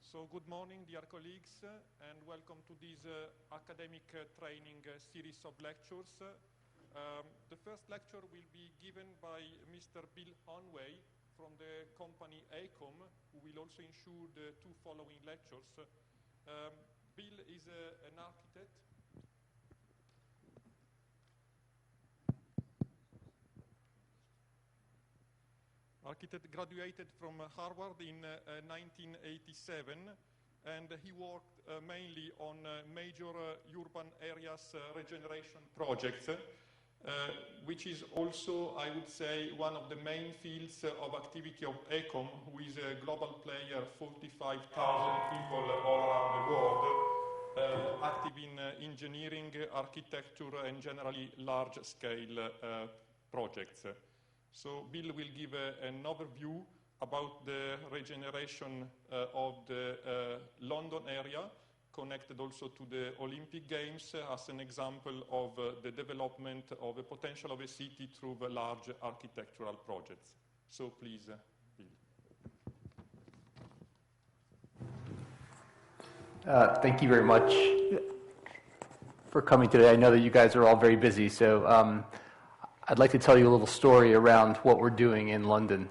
So good morning, dear colleagues, and welcome to this academic training series of lectures. The first lecture will be given by Mr. Bill Conway from the company ECOM, who will also ensure the two following lectures. Bill is an architect. Architect graduated from Harvard in 1987, and he worked mainly on major urban areas regeneration projects, which is also, I would say, one of the main fields of activity of ECOM, who is a global player, 45,000 people all around the world, active in engineering, architecture, and generally large-scale projects. So Bill will give an overview about the regeneration of the London area, connected also to the Olympic Games as an example of the development of the potential of a city through the large architectural projects. So please, Bill. Thank you very much for coming today. I know that you guys are all very busy, so I'd like to tell you a little story around what we're doing in London.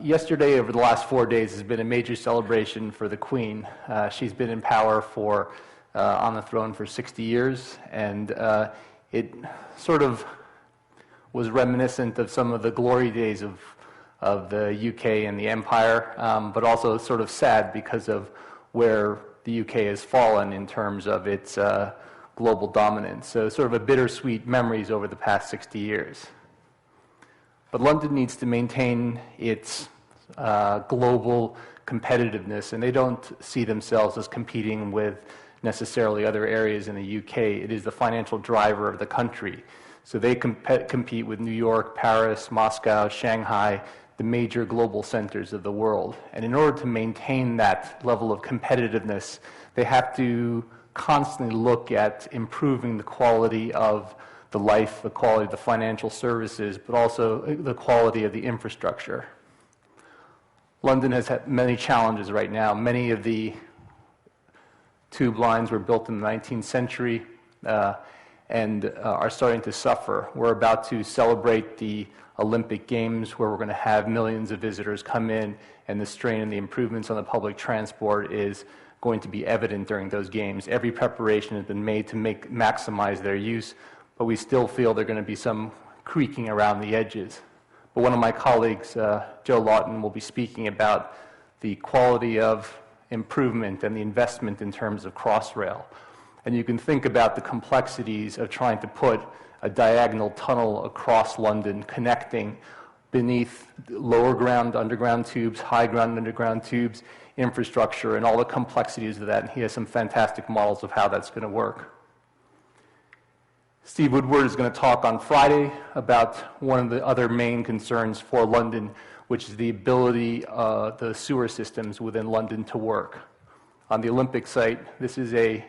Yesterday, over the last 4 days, has been a major celebration for the Queen. She's been in power on the throne for 60 years, and it sort of was reminiscent of some of the glory days of the UK and the Empire, but also sort of sad because of where the UK has fallen in terms of its global dominance. So sort of a bittersweet memories over the past 60 years. But London needs to maintain its global competitiveness, and they don't see themselves as competing with necessarily other areas in the UK. It is the financial driver of the country. So they compete with New York, Paris, Moscow, Shanghai, the major global centers of the world. And in order to maintain that level of competitiveness, they have to constantly look at improving the quality of the life, the quality of the financial services, but also the quality of the infrastructure. London has had many challenges right now. Many of the tube lines were built in the 19th century and are starting to suffer. We're about to celebrate the Olympic Games, where we're going to have millions of visitors come in, and the strain and the improvements on the public transport is going to be evident during those games. Every preparation has been made to maximize their use, but we still feel there are going to be some creaking around the edges. But one of my colleagues, Joe Lawton, will be speaking about the quality of improvement and the investment in terms of Crossrail. And you can think about the complexities of trying to put a diagonal tunnel across London, connecting beneath lower ground underground tubes, high ground underground tubes, infrastructure, and all the complexities of that. And he has some fantastic models of how that's going to work. Steve Woodward is going to talk on Friday about one of the other main concerns for London, which is the ability of the sewer systems within London to work. On the Olympic site, this is a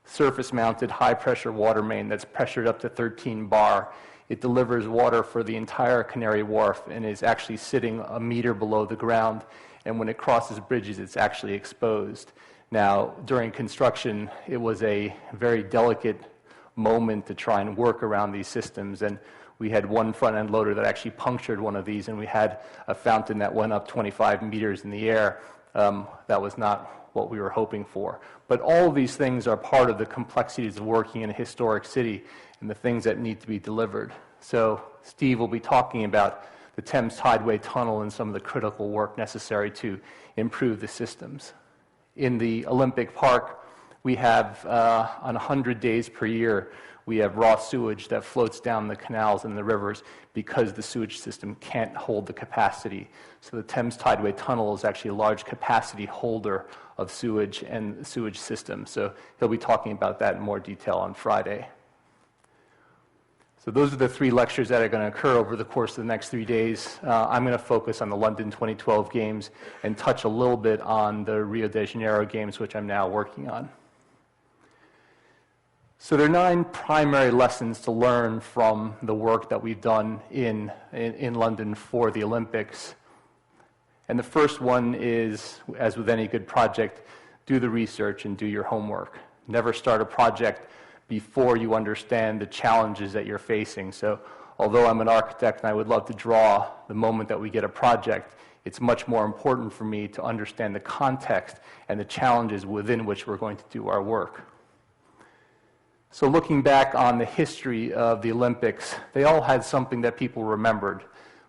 surface-mounted high-pressure water main that's pressured up to 13 bar. It delivers water for the entire Canary Wharf and is actually sitting a meter below the ground. And when it crosses bridges, it's actually exposed. Now, during construction, it was a very delicate moment to try and work around these systems. And we had one front-end loader that actually punctured one of these, and we had a fountain that went up 25 meters in the air. That was not what we were hoping for. But all of these things are part of the complexities of working in a historic city and the things that need to be delivered. So Steve will be talking about the Thames Tideway Tunnel and some of the critical work necessary to improve the systems. In the Olympic Park, we have, on 100 days per year, we have raw sewage that floats down the canals and the rivers because the sewage system can't hold the capacity. So the Thames Tideway Tunnel is actually a large capacity holder of sewage and the sewage system. So he'll be talking about that in more detail on Friday. So those are the three lectures that are going to occur over the course of the next 3 days. I'm going to focus on the London 2012 Games and touch a little bit on the Rio de Janeiro Games, which I'm now working on. So there are 9 primary lessons to learn from the work that we've done in London for the Olympics. And the first one is, as with any good project, do the research and do your homework. Never start a project before you understand the challenges that you're facing. So although I'm an architect and I would love to draw the moment that we get a project, it's much more important for me to understand the context and the challenges within which we're going to do our work. So looking back on the history of the Olympics, they all had something that people remembered.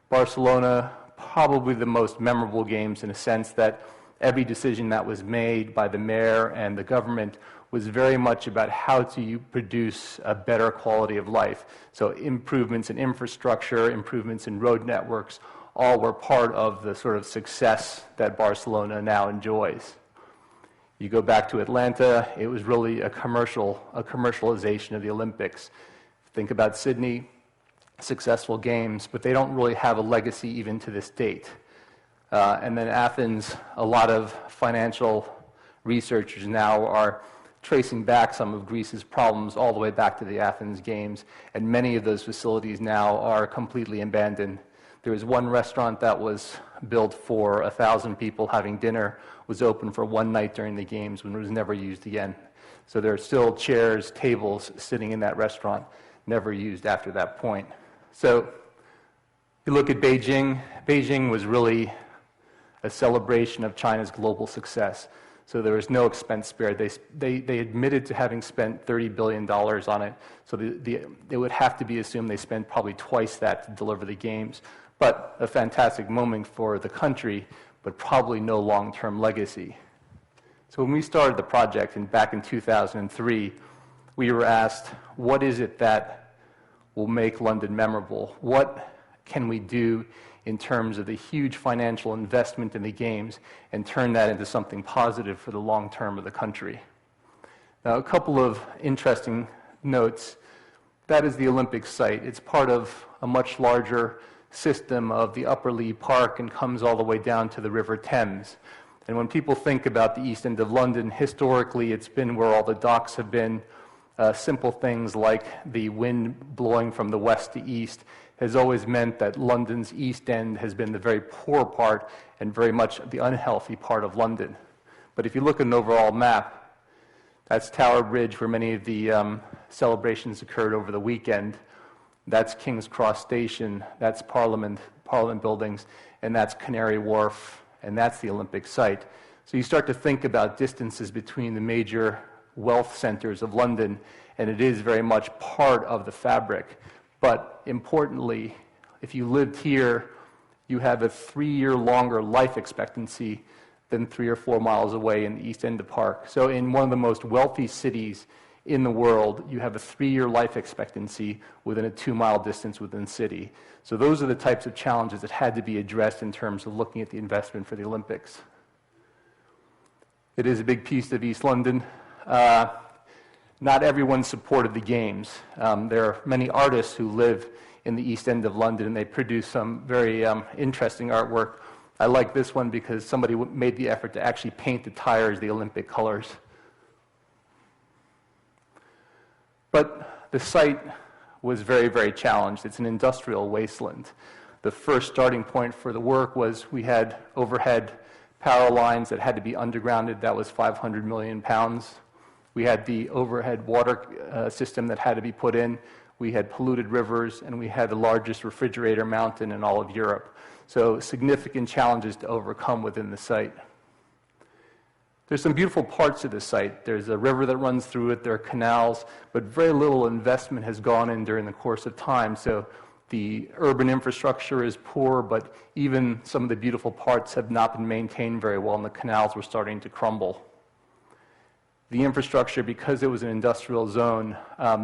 Barcelona, probably the most memorable games in a sense that every decision that was made by the mayor and the government was very much about how to produce a better quality of life. So improvements in infrastructure, improvements in road networks, all were part of the sort of success that Barcelona now enjoys. You go back to Atlanta, it was really a commercialization of the Olympics. Think about Sydney, successful games, but they don't really have a legacy even to this date. And then Athens, a lot of financial researchers now are tracing back some of Greece's problems all the way back to the Athens Games, and many of those facilities now are completely abandoned. There was one restaurant that was built for 1,000 people having dinner, was open for one night during the games when it was never used again. So there are still chairs, tables sitting in that restaurant, never used after that point. So you look at Beijing. Beijing was really a celebration of China's global success. So there was no expense spared. They admitted to having spent $30 billion on it. So it would have to be assumed they spent probably twice that to deliver the games. But a fantastic moment for the country, but probably no long-term legacy. So when we started the project back in 2003, we were asked, what is it that will make London memorable? What can we do in terms of the huge financial investment in the games and turn that into something positive for the long term of the country? Now, a couple of interesting notes. That is the Olympic site. It's part of a much larger system of the Upper Lee Park and comes all the way down to the River Thames. And when people think about the East End of London, historically it's been where all the docks have been. Simple things like the wind blowing from the west to east has always meant that London's East End has been the very poor part and very much the unhealthy part of London. But if you look at an overall map, that's Tower Bridge, where many of the celebrations occurred over the weekend. That's King's Cross Station, that's Parliament buildings, and that's Canary Wharf, and that's the Olympic site. So you start to think about distances between the major wealth centers of London, and it is very much part of the fabric. But importantly, if you lived here, you have a 3-year longer life expectancy than 3 or 4 miles away in the East End of Park. So in one of the most wealthy cities in the world, you have a 3-year life expectancy within a 2-mile distance within the city. So those are the types of challenges that had to be addressed in terms of looking at the investment for the Olympics. It is a big piece of East London. Not everyone supported the games. There are many artists who live in the East End of London, and they produce some very interesting artwork. I like this one because somebody made the effort to actually paint the tires the Olympic colors. But the site was very, very challenged. It's an industrial wasteland. The first starting point for the work was we had overhead power lines that had to be undergrounded. That was 500 million pounds. We had the overhead water system that had to be put in. We had polluted rivers, and we had the largest refrigerator mountain in all of Europe. So significant challenges to overcome within the site. There's some beautiful parts of the site. There's a river that runs through it, there are canals, but very little investment has gone in during the course of time. So the urban infrastructure is poor, but even some of the beautiful parts have not been maintained very well, and the canals were starting to crumble. The infrastructure, because it was an industrial zone,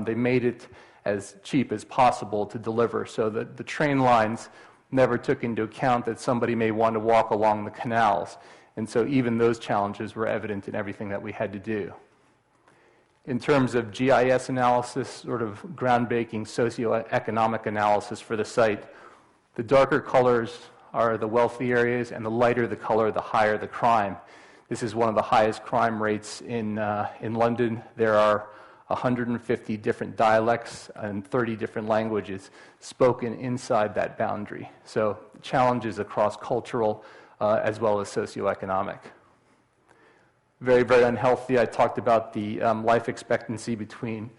they made it as cheap as possible to deliver, so that the train lines never took into account that somebody may want to walk along the canals. And so even those challenges were evident in everything that we had to do. In terms of GIS analysis, sort of groundbreaking socioeconomic analysis for the site, the darker colors are the wealthy areas, and the lighter the color, the higher the crime. This is one of the highest crime rates in London. There are 150 different dialects and 30 different languages spoken inside that boundary. So challenges across cultural as well as socioeconomic. Very, very unhealthy. I talked about the life expectancy between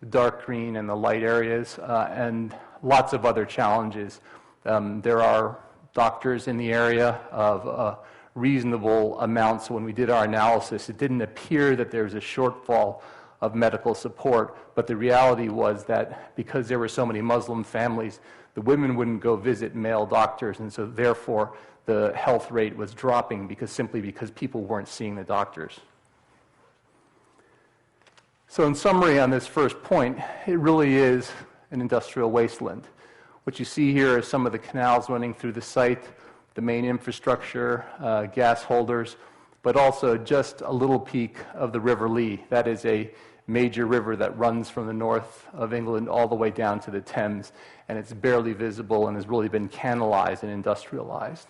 the dark green and the light areas, and lots of other challenges. There are doctors in the area of reasonable amounts. So when we did our analysis, it didn't appear that there was a shortfall of medical support, but the reality was that because there were so many Muslim families, the women wouldn't go visit male doctors, and so therefore the health rate was dropping simply because people weren't seeing the doctors. So in summary on this first point, it really is an industrial wasteland. What you see here is some of the canals running through the site, the main infrastructure, gas holders, but also just a little peak of the River Lee. That is a major river that runs from the north of England all the way down to the Thames, and it's barely visible and has really been canalized and industrialized.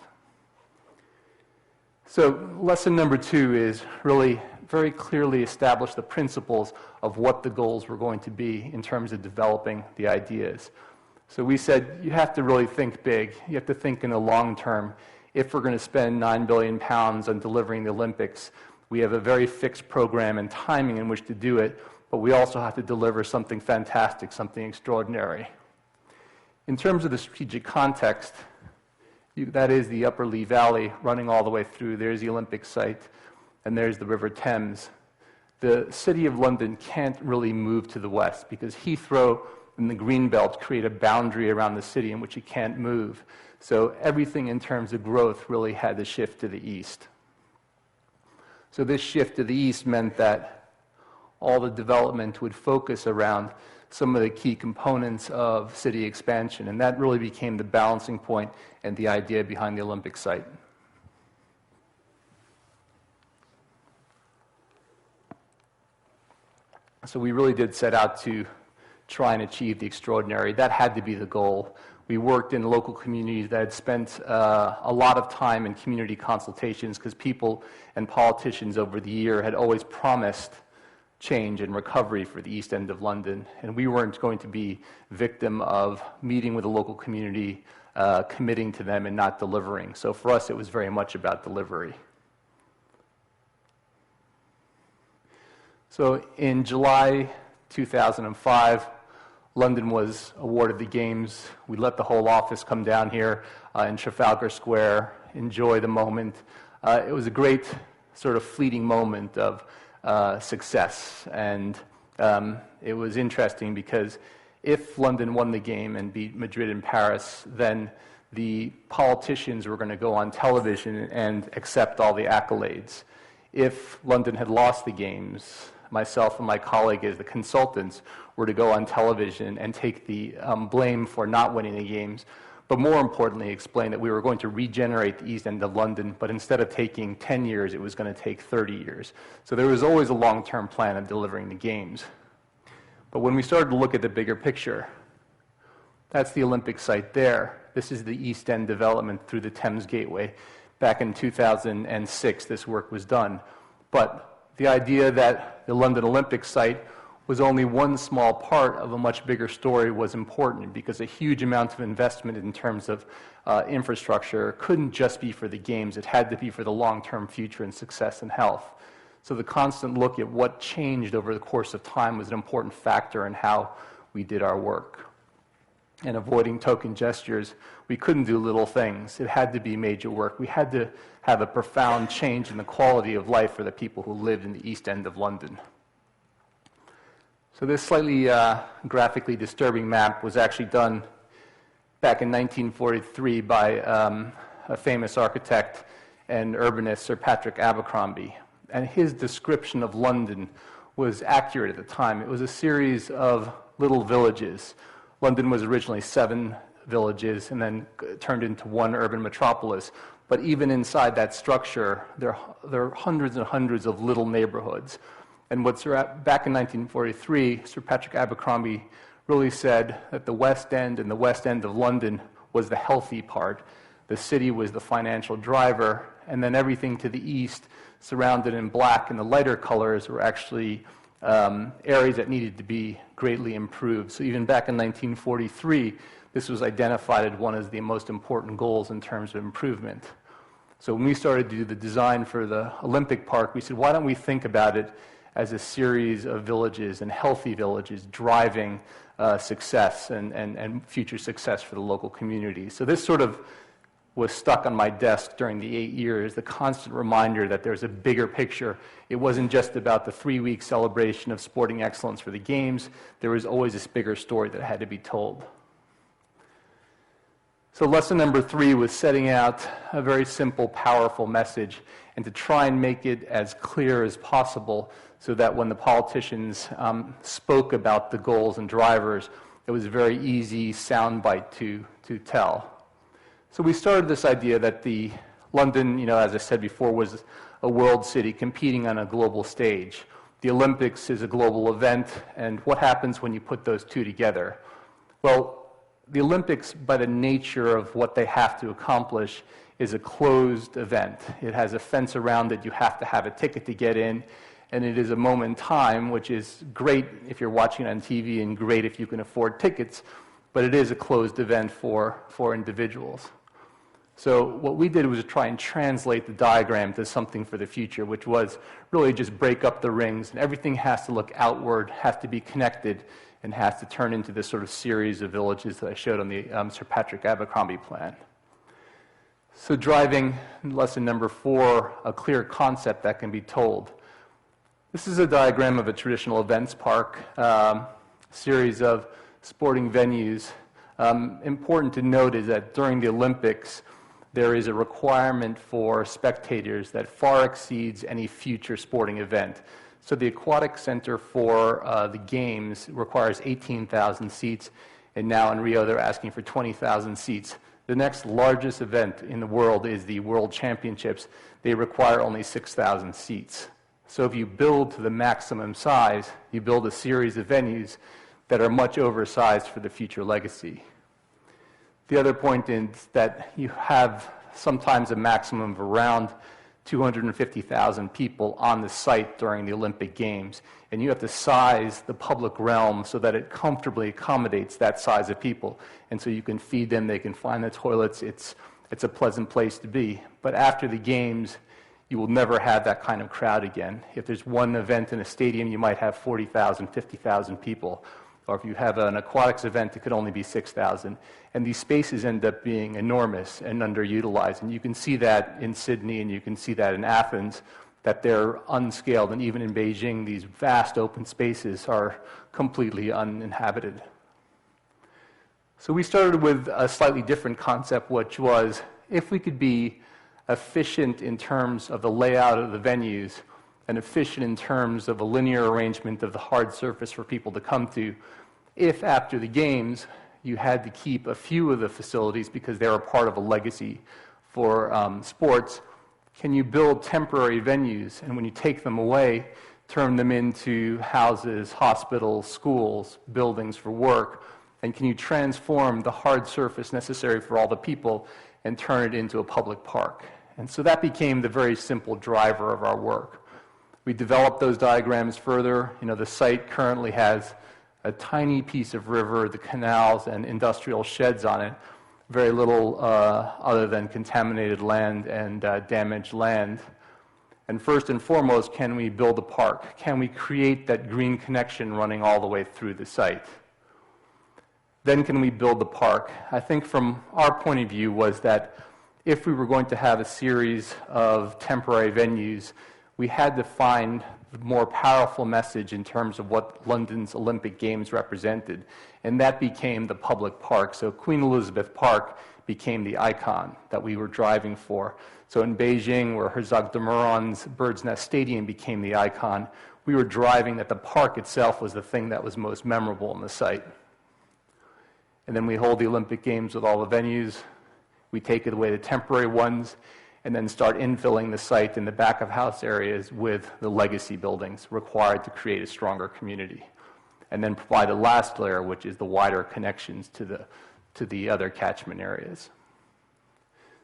So lesson number 2 is really very clearly establish the principles of what the goals were going to be in terms of developing the ideas. So we said you have to really think big. You have to think in the long term. If we're going to spend £9 billion on delivering the Olympics, we have a very fixed program and timing in which to do it, but we also have to deliver something fantastic, something extraordinary. In terms of the strategic context, that is the Upper Lee Valley running all the way through. There's the Olympic site, and there's the River Thames. The City of London can't really move to the west because Heathrow and the Greenbelt create a boundary around the city in which it can't move. So everything in terms of growth really had to shift to the east. So this shift to the east meant that all the development would focus around some of the key components of city expansion, and that really became the balancing point and the idea behind the Olympic site. So we really did set out to try and achieve the extraordinary. That had to be the goal. We worked in local communities that had spent a lot of time in community consultations because people and politicians over the year had always promised change and recovery for the East End of London, and we weren't going to be victim of meeting with the local community, committing to them and not delivering. So for us, it was very much about delivery. So in July 2005, London was awarded the Games. We let the whole office come down here in Trafalgar Square, enjoy the moment. It was a great sort of fleeting moment of success, and it was interesting because if London won the game and beat Madrid and Paris, then the politicians were going to go on television and accept all the accolades. If London had lost the games, myself and my colleague as the consultants were to go on television and take the blame for not winning the games, but more importantly explain that we were going to regenerate the East End of London, but instead of taking 10 years, it was going to take 30 years. So there was always a long-term plan of delivering the games. But when we started to look at the bigger picture, that's the Olympic site there. This is the East End development through the Thames Gateway. Back in 2006, this work was done. But the idea that the London Olympic site was only one small part of a much bigger story was important because a huge amount of investment in terms of infrastructure couldn't just be for the games. It had to be for the long-term future and success and health. So the constant look at what changed over the course of time was an important factor in how we did our work. And avoiding token gestures, we couldn't do little things. It had to be major work. We had to have a profound change in the quality of life for the people who lived in the East End of London. So this slightly graphically disturbing map was actually done back in 1943 by a famous architect and urbanist, Sir Patrick Abercrombie. And his description of London was accurate at the time. It was a series of little villages. London was originally 7 villages and then turned into one urban metropolis. But even inside that structure, there are hundreds and hundreds of little neighborhoods. And back in 1943, Sir Patrick Abercrombie really said that the West End and the West End of London was the healthy part. The city was the financial driver, and then everything to the east, surrounded in black and the lighter colors, were actually areas that needed to be greatly improved. So even back in 1943, this was identified as one of the most important goals in terms of improvement. So when we started to do the design for the Olympic Park, we said, why don't we think about it as a series of villages and healthy villages driving success and future success for the local community. So this sort of was stuck on my desk during the 8 years, the constant reminder that there's a bigger picture. It wasn't just about the 3-week celebration of sporting excellence for the games. There was always this bigger story that had to be told. So lesson number 3 was setting out a very simple, powerful message and to try and make it as clear as possible so that when the politicians spoke about the goals and drivers, it was a very easy soundbite to tell. So we started this idea that the London, as I said before, was a world city competing on a global stage. The Olympics is a global event, and what happens when you put those two together? Well, the Olympics, by the nature of what they have to accomplish, is a closed event. It has a fence around it. You have to have a ticket to get in, and it is a moment in time, which is great if you're watching it on TV and great if you can afford tickets, but it is a closed event for individuals. So what we did was try and translate the diagram to something for the future, which was really just break up the rings, and everything has to look outward, has to be connected, and has to turn into this sort of series of villages that I showed on the Sir Patrick Abercrombie plan. So driving, lesson number 4, a clear concept that can be told. This is a diagram of a traditional events park, series of sporting venues. Important to note is that during the Olympics, there is a requirement for spectators that far exceeds any future sporting event. So the Aquatic Center for the Games requires 18,000 seats, and now in Rio they're asking for 20,000 seats. The next largest event in the world is the World Championships. They require only 6,000 seats. So if you build to the maximum size, you build a series of venues that are much oversized for the future legacy. The other point is that you have sometimes a maximum of around 250,000 people on the site during the Olympic Games, and you have to size the public realm so that it comfortably accommodates that size of people. And so you can feed them, they can find the toilets, it's a pleasant place to be. But after the Games, you will never have that kind of crowd again. If there's one event in a stadium, you might have 40,000, 50,000 people. Or if you have an aquatics event, it could only be 6,000. And these spaces end up being enormous and underutilized. And you can see that in Sydney and you can see that in Athens, that they're unscaled. And even in Beijing, these vast open spaces are completely uninhabited. So we started with a slightly different concept, which was if we could be efficient in terms of the layout of the venues and efficient in terms of a linear arrangement of the hard surface for people to come to, if after the Games you had to keep a few of the facilities because they were part of a legacy for sports, can you build temporary venues and when you take them away, turn them into houses, hospitals, schools, buildings for work, and can you transform the hard surface necessary for all the people and turn it into a public park? And so that became the very simple driver of our work. We developed those diagrams further. The site currently has a tiny piece of river, the canals and industrial sheds on it, very little other than contaminated land and damaged land. And first and foremost, can we build a park? Can we create that green connection running all the way through the site? Then can we build the park? I think from our point of view was that if we were going to have a series of temporary venues, we had to find the more powerful message in terms of what London's Olympic Games represented, and that became the public park. So Queen Elizabeth Park became the icon that we were driving for. So in Beijing, where Herzog de Meuron's Bird's Nest Stadium became the icon, we were driving that the park itself was the thing that was most memorable in the site. And then we hold the Olympic Games with all the venues, we take it away the temporary ones, and then start infilling the site in the back of house areas with the legacy buildings required to create a stronger community. And then provide a last layer, which is the wider connections to the other catchment areas.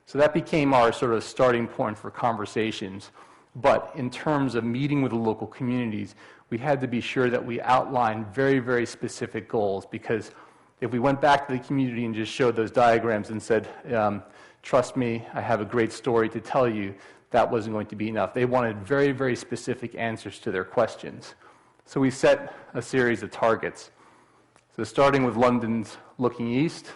So that became our sort of starting point for conversations. But in terms of meeting with the local communities, we had to be sure that we outlined very, very specific goals, because if we went back to the community and just showed those diagrams and said, trust me, I have a great story to tell you, that wasn't going to be enough. They wanted very, very specific answers to their questions. So we set a series of targets. So starting with London's looking east,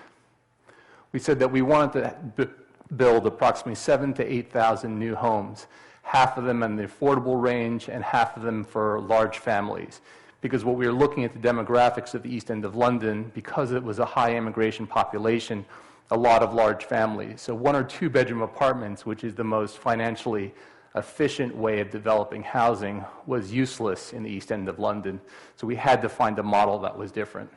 we said that we wanted to build approximately 7,000 to 8,000 new homes, half of them in the affordable range and half of them for large families. Because what we were looking at the demographics of the East End of London, because it was a high immigration population, a lot of large families. So 1 or 2 bedroom apartments, which is the most financially efficient way of developing housing, was useless in the East End of London. So we had to find a model that was different.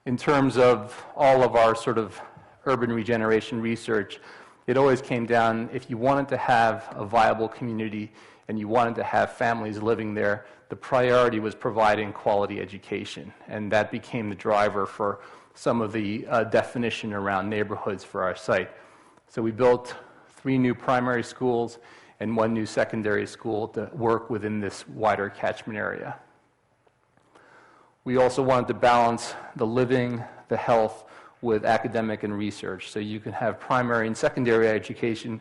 In terms of all of our sort of urban regeneration research, it always came down, if you wanted to have a viable community and you wanted to have families living there, the priority was providing quality education. And that became the driver for some of the definition around neighborhoods for our site. So we built 3 new primary schools and 1 new secondary school to work within this wider catchment area. We also wanted to balance the living, the health, with academic and research. So you can have primary and secondary education,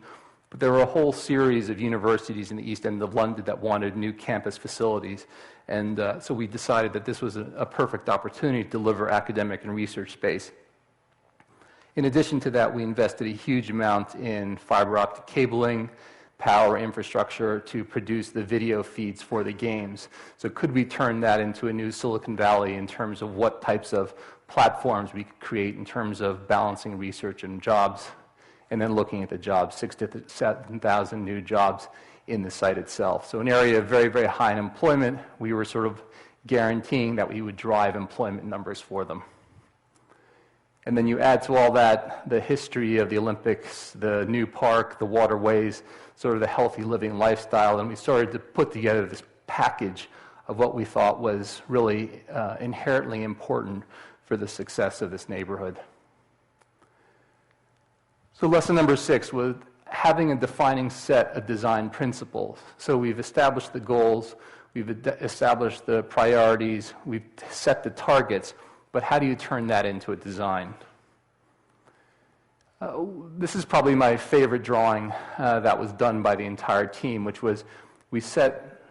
but there were a whole series of universities in the East End of London that wanted new campus facilities. And so we decided that this was a perfect opportunity to deliver academic and research space. In addition to that, we invested a huge amount in fiber optic cabling, power infrastructure to produce the video feeds for the games. So could we turn that into a new Silicon Valley in terms of what types of platforms we could create in terms of balancing research and jobs, and then looking at the jobs, 6,000 to 7,000 new jobs in the site itself. So an area of very, very high unemployment, we were sort of guaranteeing that we would drive employment numbers for them. And then you add to all that the history of the Olympics, the new park, the waterways, sort of the healthy living lifestyle, and we started to put together this package of what we thought was really inherently important for the success of this neighborhood. So lesson number 6 was having a defining set of design principles. So we've established the goals, we've established the priorities, we've set the targets, but how do you turn that into a design? This is probably my favorite drawing that was done by the entire team, which was we set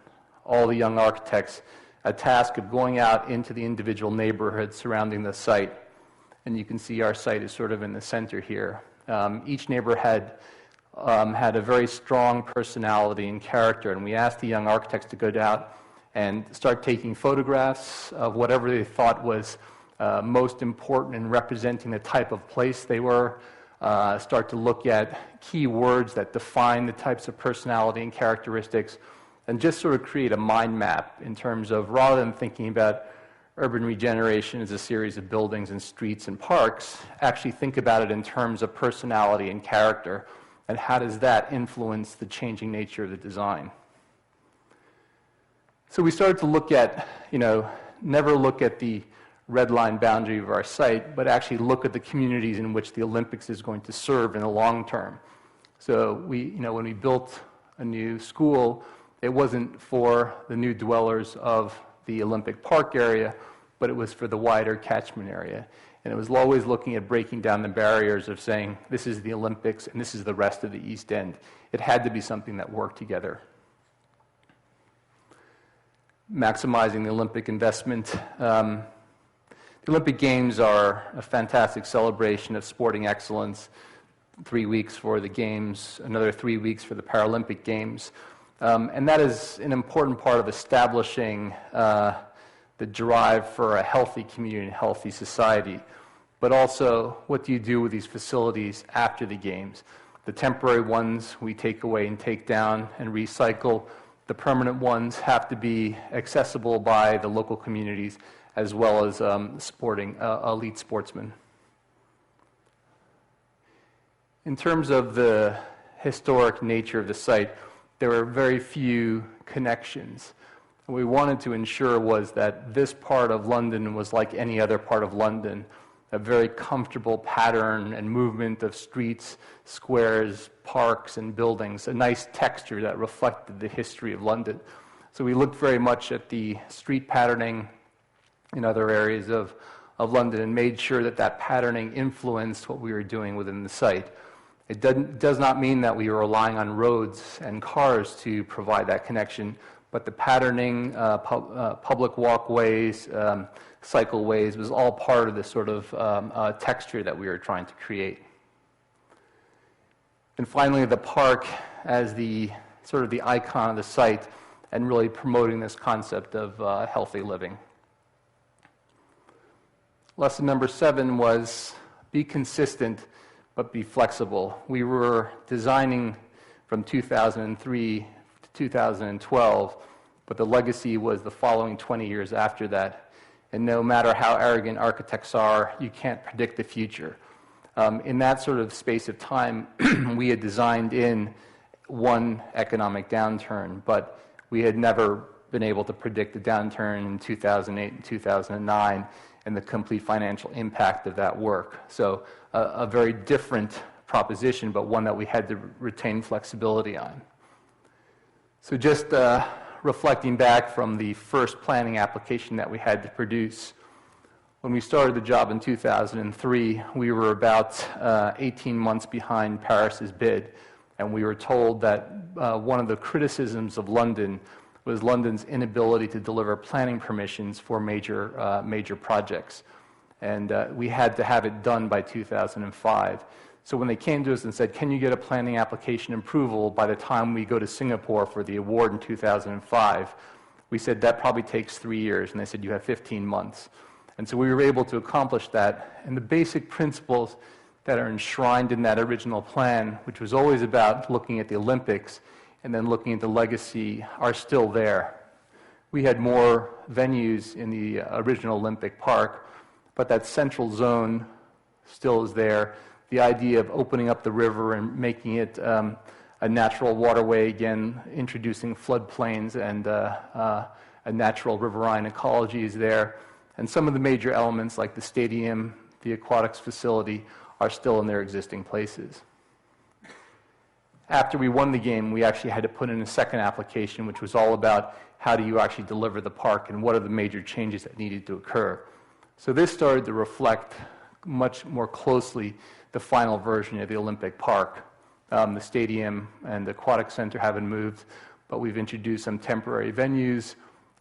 all the young architects a task of going out into the individual neighborhoods surrounding the site. And you can see our site is sort of in the center here. Each neighborhood had a very strong personality and character, and we asked the young architects to go out and start taking photographs of whatever they thought was most important in representing the type of place they were, start to look at key words that define the types of personality and characteristics, and just sort of create a mind map in terms of, rather than thinking about urban regeneration as a series of buildings and streets and parks, actually think about it in terms of personality and character, and how does that influence the changing nature of the design. So we started to look at, never look at the red line boundary of our site, but actually look at the communities in which the Olympics is going to serve in the long term. So when we built a new school, it wasn't for the new dwellers of the Olympic Park area, but it was for the wider catchment area. And it was always looking at breaking down the barriers of saying, this is the Olympics and this is the rest of the East End. It had to be something that worked together. Maximizing the Olympic investment. The Olympic Games are a fantastic celebration of sporting excellence. 3 weeks for the Games, another 3 weeks for the Paralympic Games. And that is an important part of establishing the drive for a healthy community and healthy society. But also, what do you do with these facilities after the Games? The temporary ones we take away and take down and recycle. The permanent ones have to be accessible by the local communities as well as supporting elite sportsmen. In terms of the historic nature of the site, there were very few connections. What we wanted to ensure was that this part of London was like any other part of London, a very comfortable pattern and movement of streets, squares, parks, and buildings, a nice texture that reflected the history of London. So we looked very much at the street patterning in other areas of of London and made sure that that patterning influenced what we were doing within the site. It does not mean that we were relying on roads and cars to provide that connection, but the patterning, public walkways, cycleways was all part of this sort of texture that we were trying to create. And finally, the park as the sort of the icon of the site and really promoting this concept of healthy living. Lesson number 7 was be consistent but be flexible. We were designing from 2003 to 2012, but the legacy was the following 20 years after that. And no matter how arrogant architects are, you can't predict the future. In that sort of space of time, we had designed in one economic downturn, but we had never been able to predict the downturn in 2008 and 2009 and the complete financial impact of that work. So a very different proposition, but one that we had to retain flexibility on. So just reflecting back from the first planning application that we had to produce, when we started the job in 2003, we were about 18 months behind Paris's bid, and we were told that one of the criticisms of London was London's inability to deliver planning permissions for major projects. And we had to have it done by 2005. So when they came to us and said, can you get a planning application approval by the time we go to Singapore for the award in 2005, we said that probably takes 3 years, and they said you have 15 months. And so we were able to accomplish that. And the basic principles that are enshrined in that original plan, which was always about looking at the Olympics and then looking at the legacy, are still there. We had more venues in the original Olympic Park, but that central zone still is there. The idea of opening up the river and making it a natural waterway again, introducing floodplains and a natural riverine ecology is there. And some of the major elements like the stadium, the aquatics facility, are still in their existing places. After we won the game, we actually had to put in a second application, which was all about how do you actually deliver the park and what are the major changes that needed to occur. So this started to reflect much more closely the final version of the Olympic Park. The stadium and the aquatic center haven't moved, but we've introduced some temporary venues,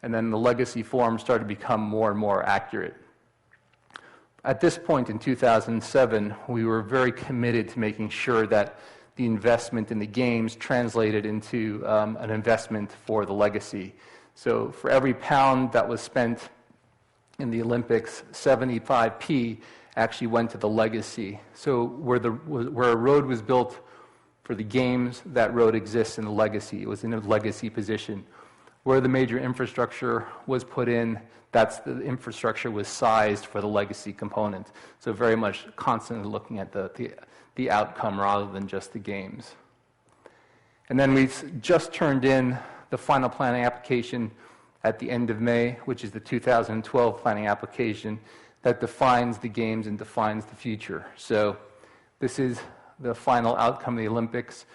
and then the legacy form started to become more and more accurate. At this point in 2007, we were very committed to making sure that the investment in the games translated into an investment for the legacy. So for every pound that was spent in the Olympics, 75p actually went to the legacy. So where a road was built for the games, that road exists in the legacy. It was in a legacy position. Where the major infrastructure was put in, that's the infrastructure was sized for the legacy component. So very much constantly looking at the outcome rather than just the games. And then we just turned in the final planning application at the end of May, which is the 2012 planning application that defines the games and defines the future. So this is the final outcome of the Olympics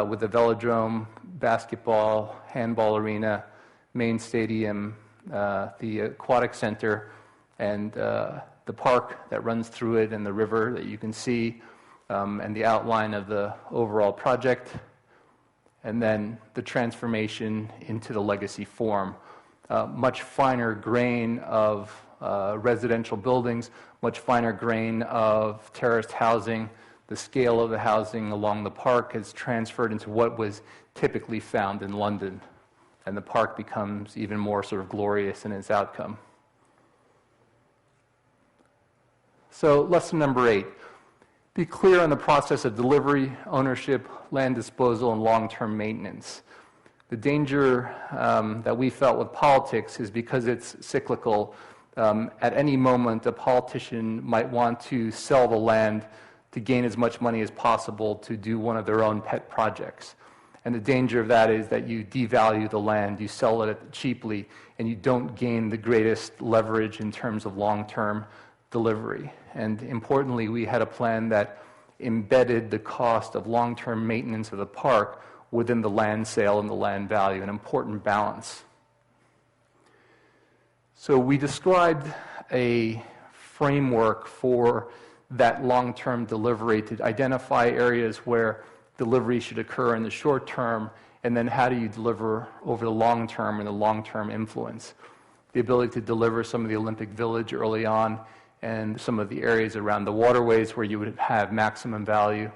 with the velodrome, basketball, handball arena, main stadium, the aquatic center, and the park that runs through it and the river that you can see, and the outline of the overall project, and then the transformation into the legacy form. Much finer grain of residential buildings, much finer grain of terraced housing. The scale of the housing along the park has transferred into what was typically found in London, and the park becomes even more sort of glorious in its outcome. So lesson number 8, be clear on the process of delivery, ownership, land disposal, and long-term maintenance. The danger that we felt with politics is because it's cyclical. At any moment, a politician might want to sell the land to gain as much money as possible to do one of their own pet projects. And the danger of that is that you devalue the land, you sell it cheaply, and you don't gain the greatest leverage in terms of long-term delivery. And importantly, we had a plan that embedded the cost of long-term maintenance of the park within the land sale and the land value, an important balance. So we described a framework for that long-term delivery, to identify areas where delivery should occur in the short term, and then how do you deliver over the long term and the long-term influence. The ability to deliver some of the Olympic Village early on and some of the areas around the waterways where you would have maximum value.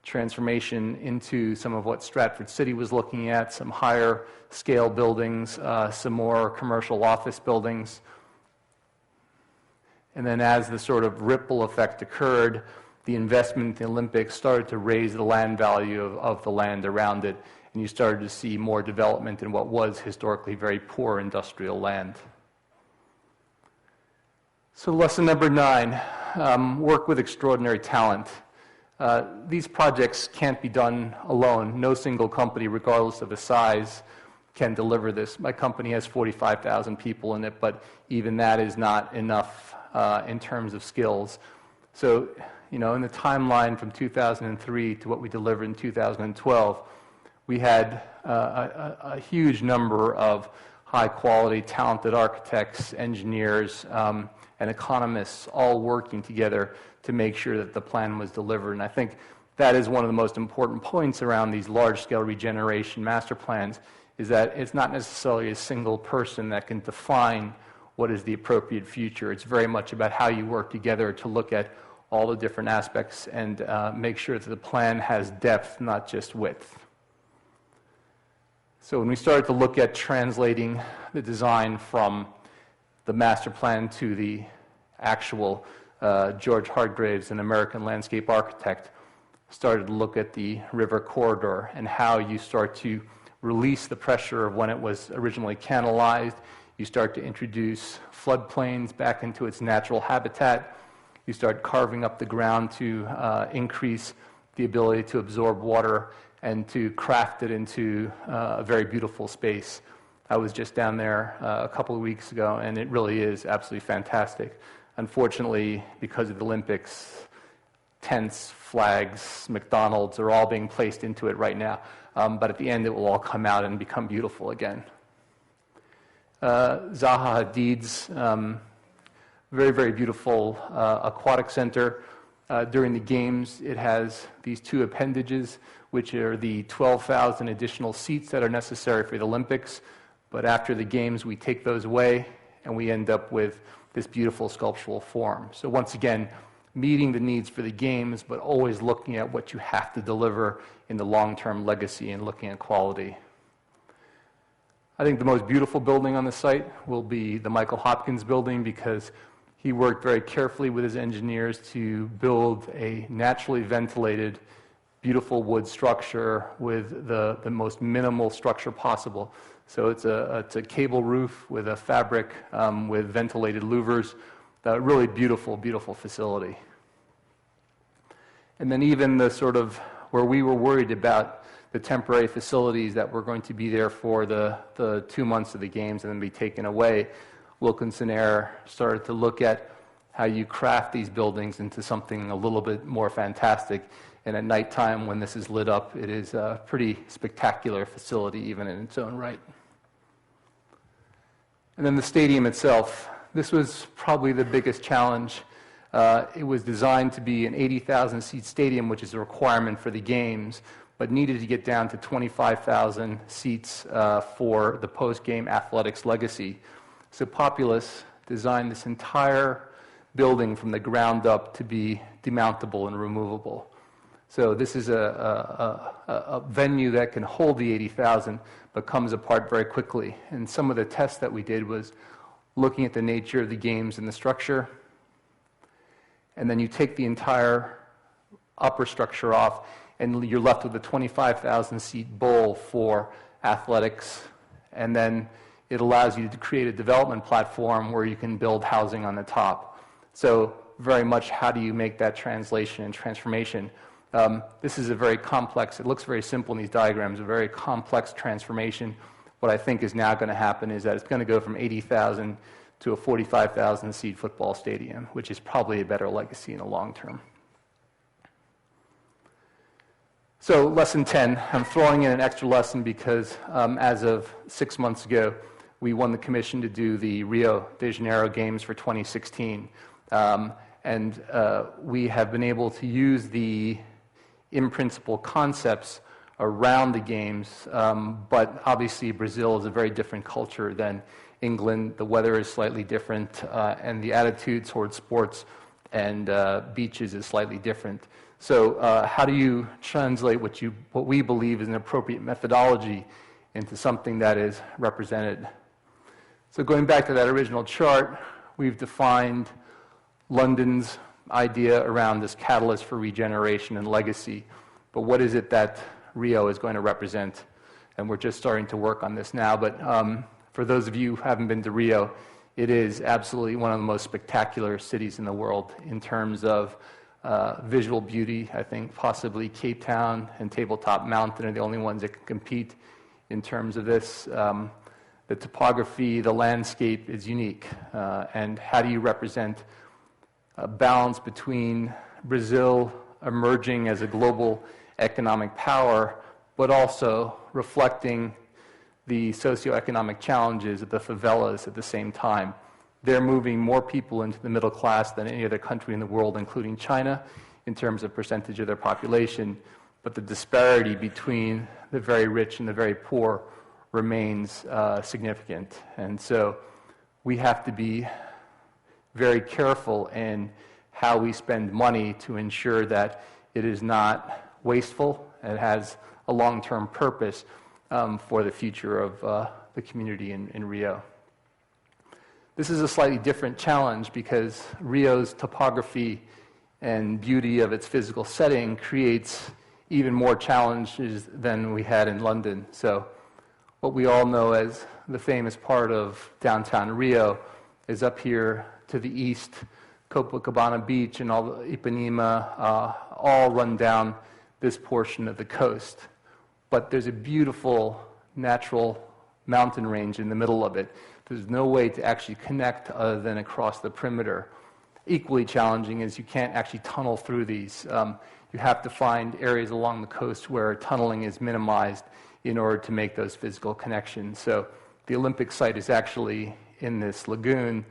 Transformation into some of what Stratford City was looking at, some higher scale buildings, some more commercial office buildings. And then as the sort of ripple effect occurred, the investment in the Olympics started to raise the land value of the land around it, and you started to see more development in what was historically very poor industrial land. So lesson number 9, work with extraordinary talent. These projects can't be done alone. No single company, regardless of the size, can deliver this. My company has 45,000 people in it, but even that is not enough in terms of skills. So, in the timeline from 2003 to what we delivered in 2012, we had a huge number of high-quality, talented architects, engineers, and economists all working together to make sure that the plan was delivered. And I think that is one of the most important points around these large-scale regeneration master plans, is that it's not necessarily a single person that can define what is the appropriate future. It's very much about how you work together to look at all the different aspects and make sure that the plan has depth, not just width. So when we started to look at translating the design from the master plan to the actual George Hargraves, an American landscape architect, started to look at the river corridor and how you start to release the pressure of when it was originally canalized. You start to introduce floodplains back into its natural habitat. You start carving up the ground to increase the ability to absorb water and to craft it into a very beautiful space. I was just down there a couple of weeks ago, and it really is absolutely fantastic. Unfortunately, because of the Olympics, tents, flags, McDonald's are all being placed into it right now. But at the end, it will all come out and become beautiful again. Zaha Hadid's very, very beautiful aquatic center. During the games, it has these 2 appendages, which are the 12,000 additional seats that are necessary for the Olympics. But after the games, we take those away, and we end up with this beautiful sculptural form. So once again, meeting the needs for the games, but always looking at what you have to deliver in the long-term legacy and looking at quality. I think the most beautiful building on the site will be the Michael Hopkins building, because he worked very carefully with his engineers to build a naturally ventilated, beautiful wood structure with the most minimal structure possible. So it's a cable roof with a fabric with ventilated louvers. A really beautiful, beautiful facility. And then even the sort of where we were worried about the temporary facilities that were going to be there for the 2 months of the games and then be taken away, Wilkinson Air started to look at how you craft these buildings into something a little bit more fantastic. And at nighttime, when this is lit up, it is a pretty spectacular facility, even in its own right. And then the stadium itself. This was probably the biggest challenge. It was designed to be an 80,000-seat stadium, which is a requirement for the games, but needed to get down to 25,000 seats for the post-game athletics legacy. So Populous designed this entire building from the ground up to be demountable and removable. So this is a venue that can hold the 80,000, but comes apart very quickly. And some of the tests that we did was looking at the nature of the games and the structure, and then you take the entire upper structure off, and you're left with a 25,000-seat bowl for athletics, and then it allows you to create a development platform where you can build housing on the top. So very much how do you make that translation and transformation? This is a very complex, it looks very simple in these diagrams, a very complex transformation. What I think is now going to happen is that it's going to go from 80,000 to a 45,000-seat football stadium, which is probably a better legacy in the long term. So lesson 10, I'm throwing in an extra lesson because as of 6 months ago, we won the commission to do the Rio de Janeiro Games for 2016. We have been able to use the in-principle concepts around the games, but obviously Brazil is a very different culture than England. The weather is slightly different, and the attitude towards sports and beaches is slightly different. So how do you translate what we believe is an appropriate methodology into something that is represented? So going back to that original chart, we've defined London's idea around this catalyst for regeneration and legacy. But what is it that Rio is going to represent? And we're just starting to work on this now. But for those of you who haven't been to Rio, it is absolutely one of the most spectacular cities in the world in terms of visual beauty. I think possibly Cape Town and Tabletop Mountain are the only ones that can compete in terms of this. The topography, the landscape is unique. And how do you represent a balance between Brazil emerging as a global economic power, but also reflecting the socioeconomic challenges of the favelas at the same time? They're moving more people into the middle class than any other country in the world, including China, in terms of percentage of their population. But the disparity between the very rich and the very poor remains significant. And so we have to be very careful in how we spend money to ensure that it is not wasteful and has a long-term purpose for the future of the community in Rio. This is a slightly different challenge because Rio's topography and beauty of its physical setting creates even more challenges than we had in London. So what we all know as the famous part of downtown Rio is up here to the east. Copacabana Beach and all the Ipanema all run down this portion of the coast. But there's a beautiful natural mountain range in the middle of it. There's no way to actually connect other than across the perimeter. Equally challenging is you can't actually tunnel through these. You have to find areas along the coast where tunneling is minimized in order to make those physical connections. So the Olympic site is actually in this lagoon,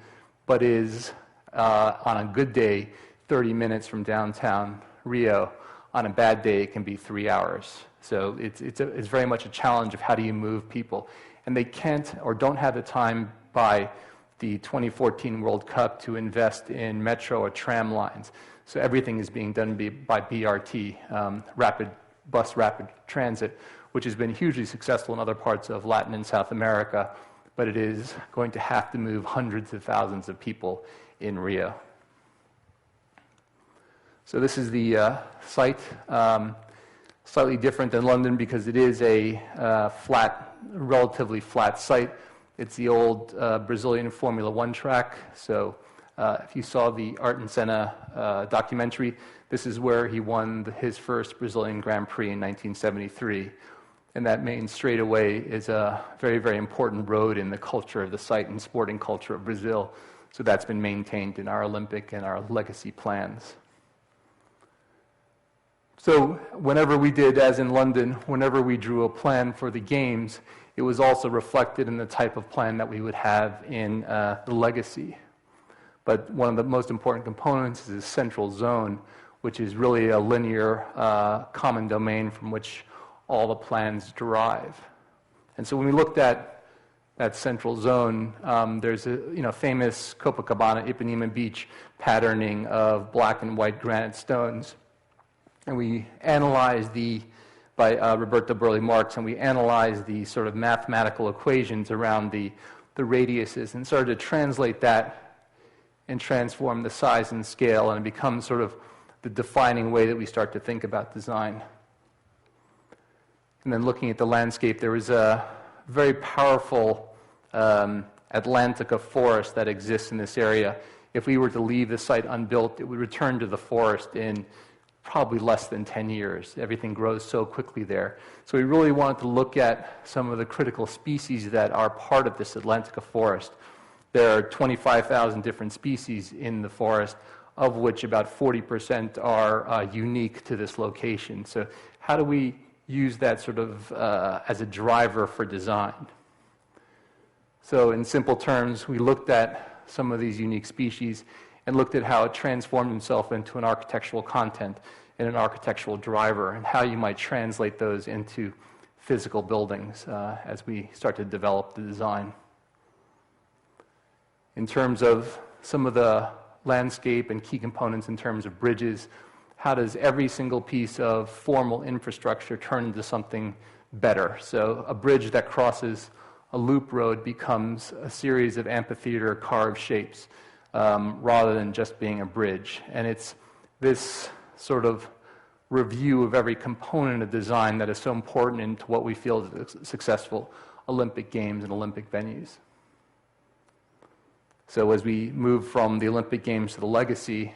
but is, on a good day, 30 minutes from downtown Rio. On a bad day, it can be 3 hours. So it's very much a challenge of how do you move people. And they can't or don't have the time by the 2014 World Cup to invest in metro or tram lines. So everything is being done by BRT, rapid transit, which has been hugely successful in other parts of Latin and South America, but it is going to have to move hundreds of thousands of people in Rio. So this is the site, slightly different than London because it is a relatively flat site. It's the old Brazilian Formula One track. So if you saw the Art and Senna documentary, this is where he won his first Brazilian Grand Prix in 1973. And that main straightaway is a very, very important road in the culture of the site and sporting culture of Brazil. So that's been maintained in our Olympic and our legacy plans. So whenever we did, as in London, whenever we drew a plan for the games, it was also reflected in the type of plan that we would have in the legacy. But one of the most important components is the central zone, which is really a linear common domain from which all the plans derive. And so when we looked at that central zone, there's a famous Copacabana Ipanema Beach patterning of black and white granite stones. And we analyzed by Roberto Burle Marx, and we analyzed the sort of mathematical equations around the radiuses and started to translate that and transform the size and scale, and it becomes sort of the defining way that we start to think about design. And then looking at the landscape, there was a very powerful Atlantica forest that exists in this area. If we were to leave the site unbuilt, it would return to the forest in probably less than 10 years. Everything grows so quickly there. So we really wanted to look at some of the critical species that are part of this Atlantica forest. There are 25,000 different species in the forest, of which about 40% are unique to this location. So how do we use that sort of as a driver for design? So in simple terms, we looked at some of these unique species and looked at how it transformed itself into an architectural content and an architectural driver, and how you might translate those into physical buildings as we start to develop the design. In terms of some of the landscape and key components in terms of bridges, how does every single piece of formal infrastructure turn into something better? So a bridge that crosses a loop road becomes a series of amphitheater carved shapes rather than just being a bridge. And it's this sort of review of every component of design that is so important into what we feel is successful Olympic Games and Olympic venues. So as we move from the Olympic Games to the legacy,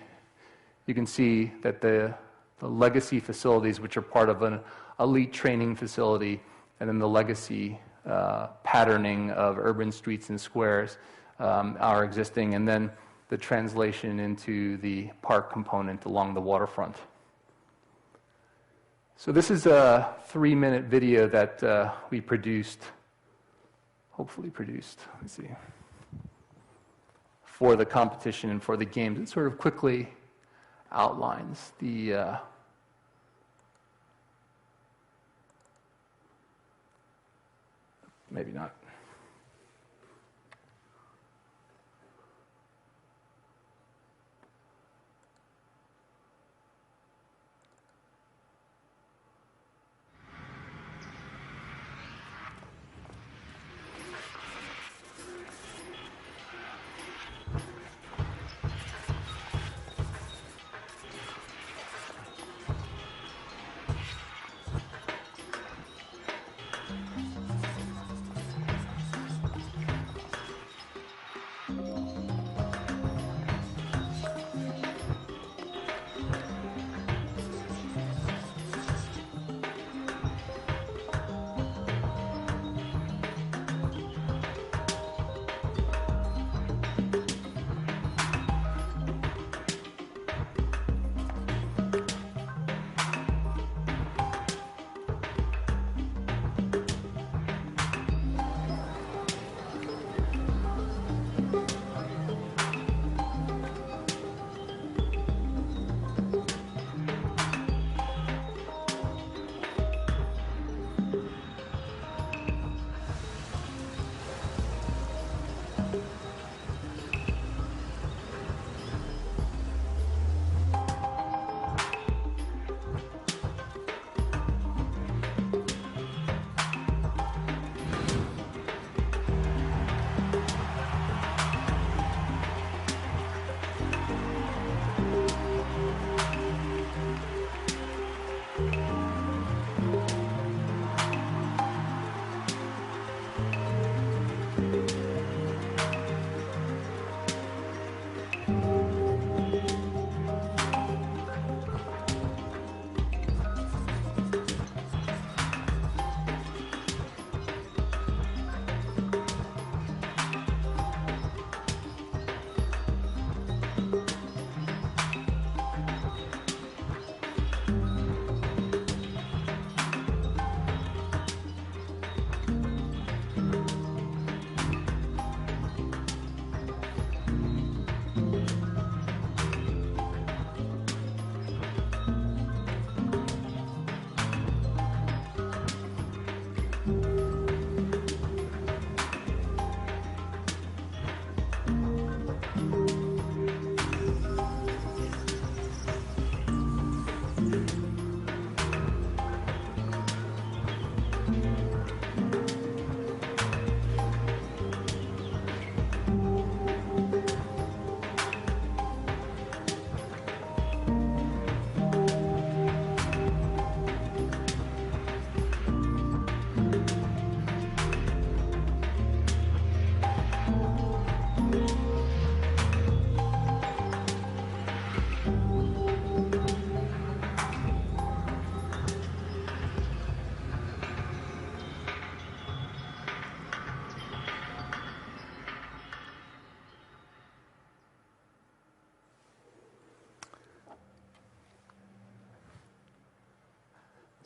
you can see that the legacy facilities, which are part of an elite training facility, and then the legacy patterning of urban streets and squares are existing, and then the translation into the park component along the waterfront. So this is a 3-minute video that we produced, hopefully produced, let's see, for the competition and for the games. It sort of quickly outlines the maybe not.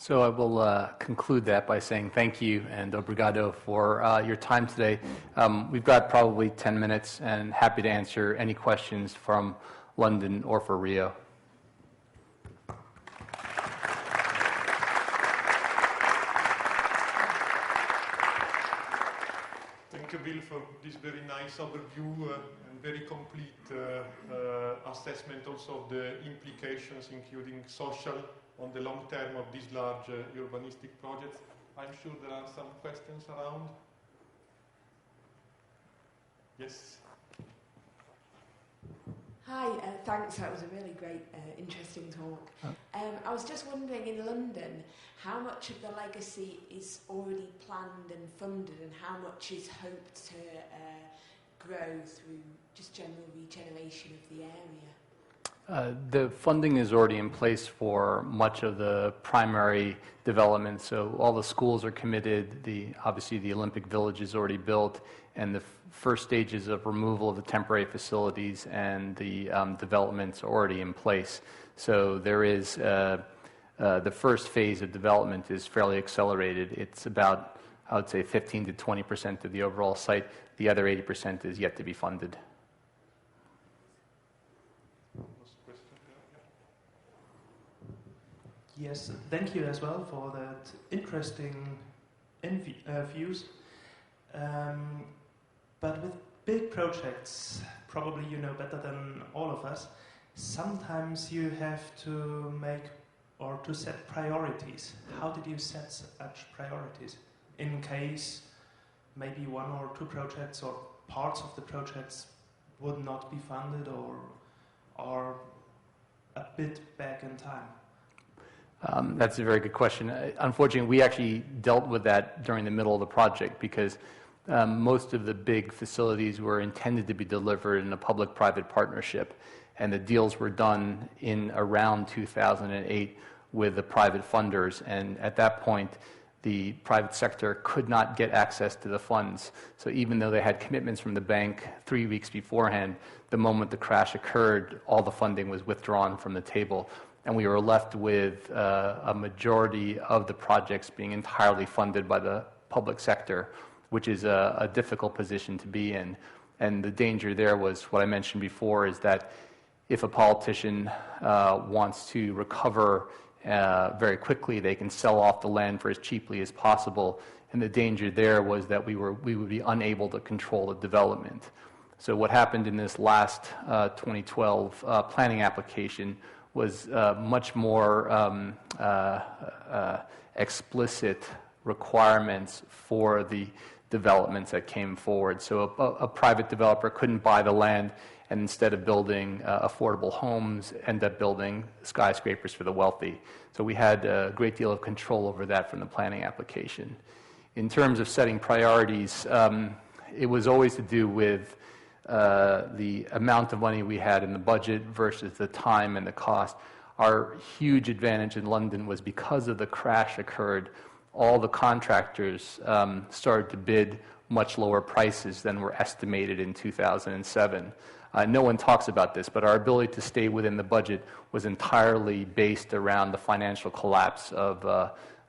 So I will conclude that by saying thank you and obrigado for your time today. We've got probably 10 minutes and happy to answer any questions from London or for Rio. Thank you, Bill, for this very nice overview and very complete assessment also of the implications, including social, on the long term of these large urbanistic projects. I'm sure there are some questions around. Yes. Hi, thanks. That was a really great, interesting talk. I was just wondering, in London, how much of the legacy is already planned and funded, and how much is hoped to grow through just general regeneration of the area? The funding is already in place for much of the primary development. So all the schools are committed. Obviously, the Olympic Village is already built, and the first stages of removal of the temporary facilities and the developments are already in place. So there is the first phase of development is fairly accelerated. It's about, I would say, 15 to 20% of the overall site. The other 80% is yet to be funded. Yes, thank you as well for that interesting views. But with big projects, probably you know better than all of us, sometimes you have to make or to set priorities. How did you set such priorities in case maybe one or two projects or parts of the projects would not be funded or are a bit back in time? That's a very good question. Unfortunately, we actually dealt with that during the middle of the project because most of the big facilities were intended to be delivered in a public-private partnership, and the deals were done in around 2008 with the private funders, and at that point, the private sector could not get access to the funds. So even though they had commitments from the bank 3 weeks beforehand, the moment the crash occurred, all the funding was withdrawn from the table. And we were left with a majority of the projects being entirely funded by the public sector, which is a difficult position to be in. And the danger there was what I mentioned before, is that if a politician wants to recover very quickly, they can sell off the land for as cheaply as possible. And the danger there was that we would be unable to control the development. So what happened in this last 2012 planning application was much more explicit requirements for the developments that came forward. So a private developer couldn't buy the land and instead of building affordable homes, end up building skyscrapers for the wealthy. So we had a great deal of control over that from the planning application. In terms of setting priorities, it was always to do with the amount of money we had in the budget versus the time and the cost. Our huge advantage in London was because of the crash occurred, all the contractors started to bid much lower prices than were estimated in 2007. No one talks about this, but our ability to stay within the budget was entirely based around the financial collapse of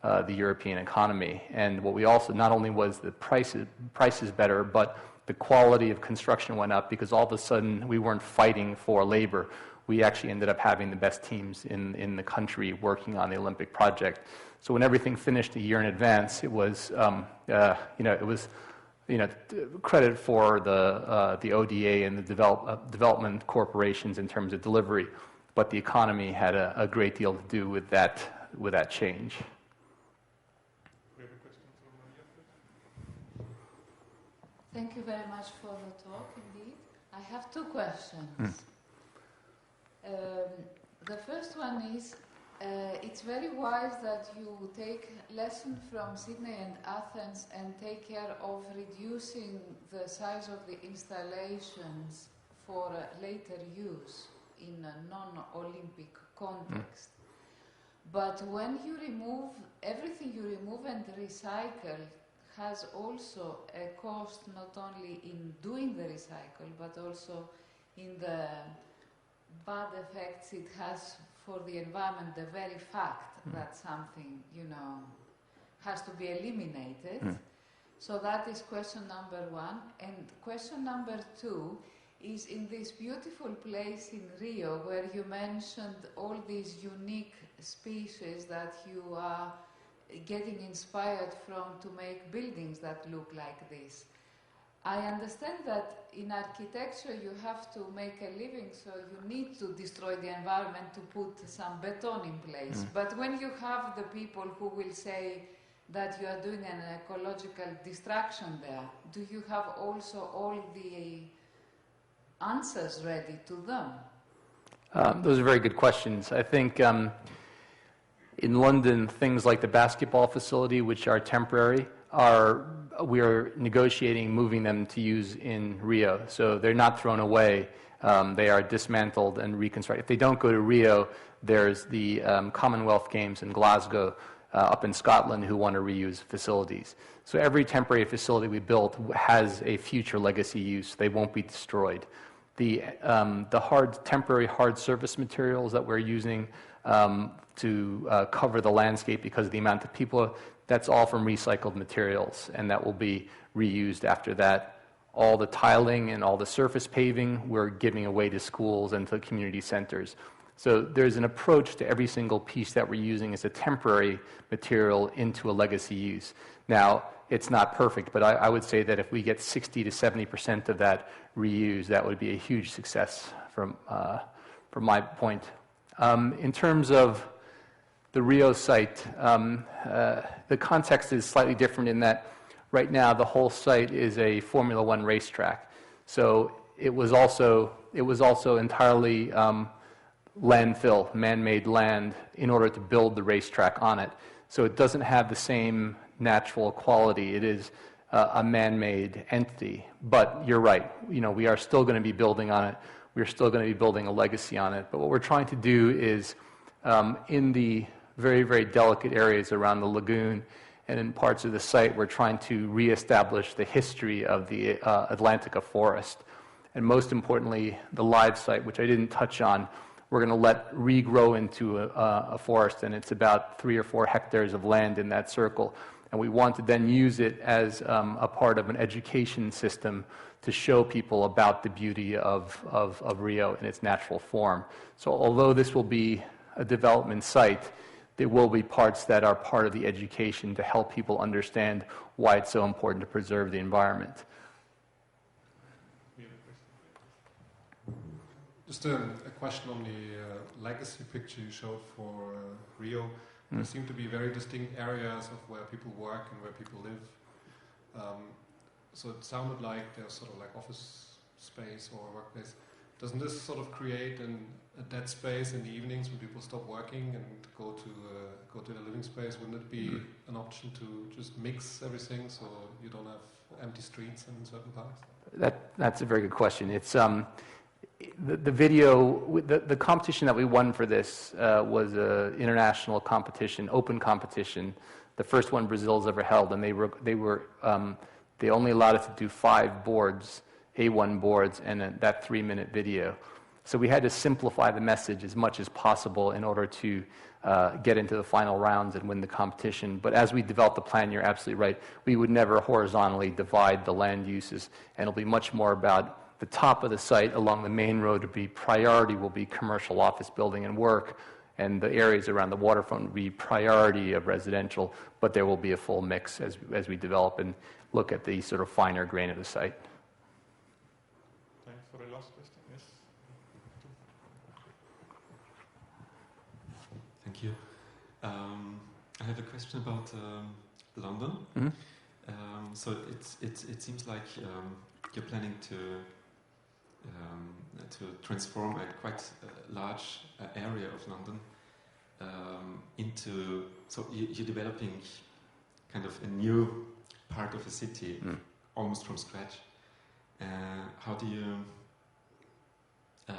the European economy. And what we also, not only was the prices better, but the quality of construction went up because all of a sudden we weren't fighting for labor. We actually ended up having the best teams in the country working on the Olympic project. So when everything finished a year in advance, it was, credit for the ODA and the development corporations in terms of delivery, but the economy had a great deal to do with that change. Thank you very much for the talk, indeed. I have two questions. The first one is, it's very wise that you take lesson from Sydney and Athens and take care of reducing the size of the installations for later use in a non-Olympic context. But when you remove, everything you remove and recycle has also a cost not only in doing the recycle, but also in the bad effects it has for the environment the very fact that something, you know, has to be eliminated. So that is question number one. And question number two is in this beautiful place in Rio where you mentioned all these unique species that you are getting inspired from to make buildings that look like this. I understand that in architecture you have to make a living, so you need to destroy the environment to put some beton in place. But when you have the people who will say that you are doing an ecological destruction there, do you have also all the answers ready to them? Those are very good questions. I think in London, things like the basketball facility, which are temporary, we are negotiating moving them to use in Rio. So they're not thrown away. They are dismantled and reconstructed. If they don't go to Rio, there's the Commonwealth Games in Glasgow up in Scotland who want to reuse facilities. So every temporary facility we built has a future legacy use. They won't be destroyed. The temporary hard surface materials that we're using to cover the landscape because of the amount of people, that's all from recycled materials, and that will be reused after that. All the tiling and all the surface paving we're giving away to schools and to community centers. So there's an approach to every single piece that we're using as a temporary material into a legacy use. Now, it's not perfect, but I would say that if we get 60 to 70% of that reused, that would be a huge success from my point. In terms of the Rio site, the context is slightly different in that right now the whole site is a Formula One racetrack. So it was also entirely landfill, man-made land, in order to build the racetrack on it. So it doesn't have the same natural quality. It is a man-made entity. But you're right. You know, we are still going to be building on it. We're still going to be building a legacy on it. But what we're trying to do is, in the very, very delicate areas around the lagoon and in parts of the site, we're trying to reestablish the history of the Atlantica forest. And most importantly, the live site, which I didn't touch on, we're going to let regrow into a forest, and it's about 3 or 4 hectares of land in that circle. And we want to then use it as a part of an education system to show people about the beauty of Rio in its natural form. So although this will be a development site, there will be parts that are part of the education to help people understand why it's so important to preserve the environment. Just a question on the legacy picture you showed for Rio. There seem to be very distinct areas of where people work and where people live. So it sounded like there's sort of like office space or workplace. Doesn't this sort of create a dead space in the evenings when people stop working and go to the living space? Wouldn't it be an option to just mix everything so you don't have empty streets in certain parts? That's a very good question. It's the competition that we won for this was an international competition, open competition, the first one Brazil's ever held, and they only allowed us to do 5 boards, A1 boards, and that 3-minute video. So we had to simplify the message as much as possible in order to get into the final rounds and win the competition. But as we developed the plan, you're absolutely right. We would never horizontally divide the land uses, and it'll be much more about the top of the site along the main road will be commercial office building and work, and the areas around the waterfront will be priority of residential, but there will be a full mix as we develop and look at the sort of finer grain of the site. Thanks for the last question. Yes. Thank you. I have a question about London. Mm-hmm. So it seems like you're planning to transform a quite large area of London into. So you're developing kind of a new part of a city almost from scratch. How do you? I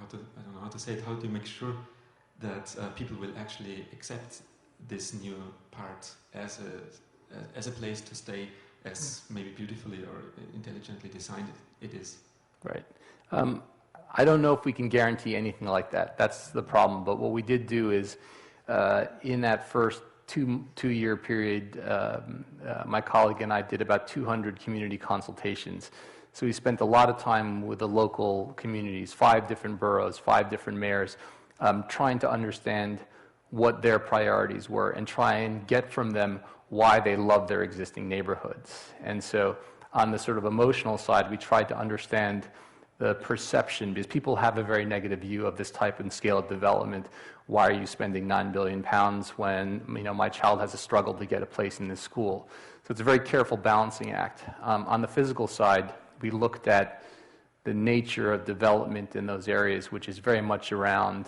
don't know how to say it. How do you make sure that people will actually accept this new part as a place to stay, as maybe beautifully or intelligently designed it is? Right. I don't know if we can guarantee anything like that. That's the problem. But what we did do is, in that first two-year period, my colleague and I did about 200 community consultations. So we spent a lot of time with the local communities, 5 different boroughs, 5 different mayors, trying to understand what their priorities were and try and get from them why they love their existing neighborhoods. And so on the sort of emotional side, we tried to understand the perception, because people have a very negative view of this type and scale of development. Why are you spending £9 billion when my child has a struggle to get a place in this school? So it's a very careful balancing act. On the physical side, we looked at the nature of development in those areas, which is very much around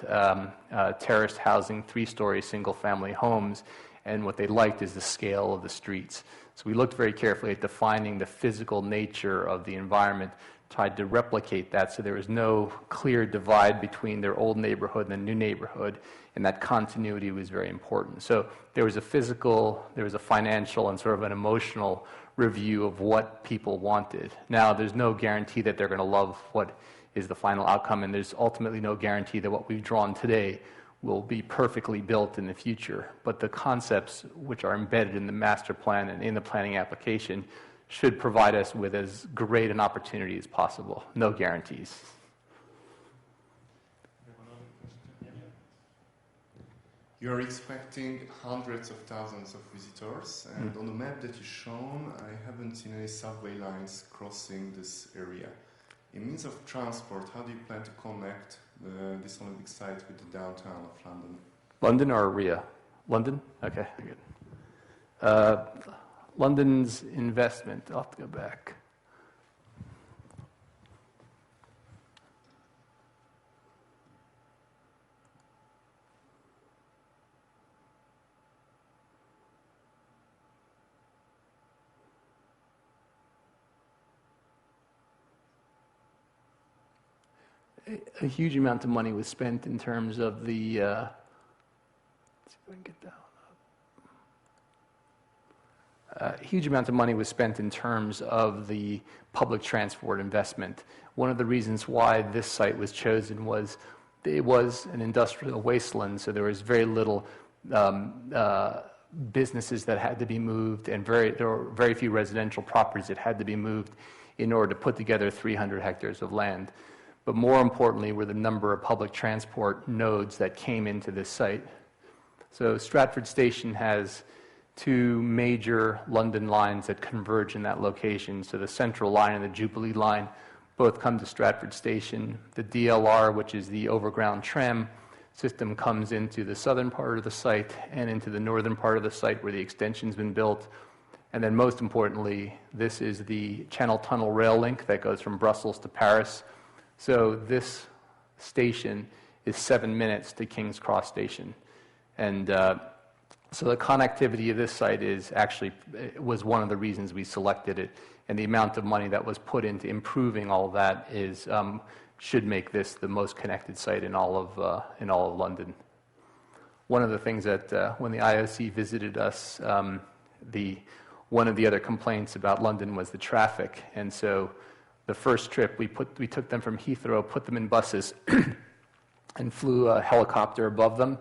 terraced housing, 3-story single-family homes, and what they liked is the scale of the streets. So we looked very carefully at defining the physical nature of the environment, tried to replicate that so there was no clear divide between their old neighborhood and the new neighborhood, and that continuity was very important. So there was a physical, there was a financial, and sort of an emotional review of what people wanted. Now, there's no guarantee that they're going to love what is the final outcome, and there's ultimately no guarantee that what we've drawn today will be perfectly built in the future. But the concepts which are embedded in the master plan and in the planning application should provide us with as great an opportunity as possible. No guarantees. You are expecting hundreds of thousands of visitors, and on the map that you've shown, I haven't seen any subway lines crossing this area. In means of transport, how do you plan to connect this Olympic site with the downtown of London? London or Rio? London? Okay, good. London's investment, I'll have to go back. A huge amount of money was spent in terms of the, let's see if I can get that one up. A huge amount of money was spent in terms of the public transport investment. One of the reasons why this site was chosen was it was an industrial wasteland, so there was very little businesses that had to be moved, and there were very few residential properties that had to be moved in order to put together 300 hectares of land. But more importantly were the number of public transport nodes that came into this site. So Stratford Station has 2 major London lines that converge in that location. So the Central Line and the Jubilee Line both come to Stratford Station. The DLR, which is the overground tram system, comes into the southern part of the site and into the northern part of the site where the extension's been built. And then most importantly, this is the Channel Tunnel rail link that goes from Brussels to Paris. So this station is 7 minutes to King's Cross Station. And so the connectivity of this site was one of the reasons we selected it. And the amount of money that was put into improving all of that should make this the most connected site in all of London. One of the things that when the IOC visited us, one of the other complaints about London was the traffic. And so the first trip, we took them from Heathrow, put them in buses, and flew a helicopter above them,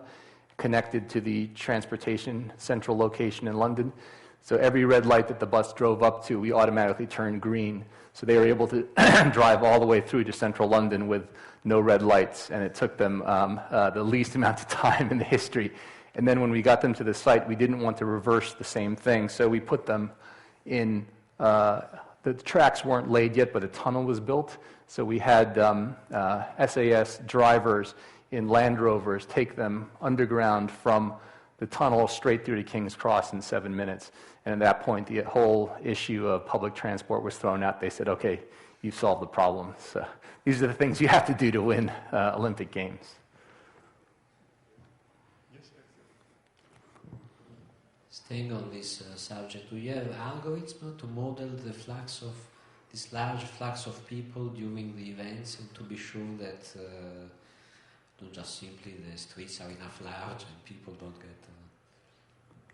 connected to the transportation central location in London. So every red light that the bus drove up to, we automatically turned green. So they were able to drive all the way through to central London with no red lights, and it took them the least amount of time in the history. And then when we got them to the site, we didn't want to reverse the same thing, so we put them in the tracks weren't laid yet, but a tunnel was built. So we had SAS drivers in Land Rovers take them underground from the tunnel straight through to King's Cross in 7 minutes. And at that point, the whole issue of public transport was thrown out. They said, okay, you've solved the problem. So these are the things you have to do to win Olympic Games. Staying on this subject, do you have algorithms to model the flux of this large flux of people during the events, and to be sure that not just simply the streets are enough large and people don't get...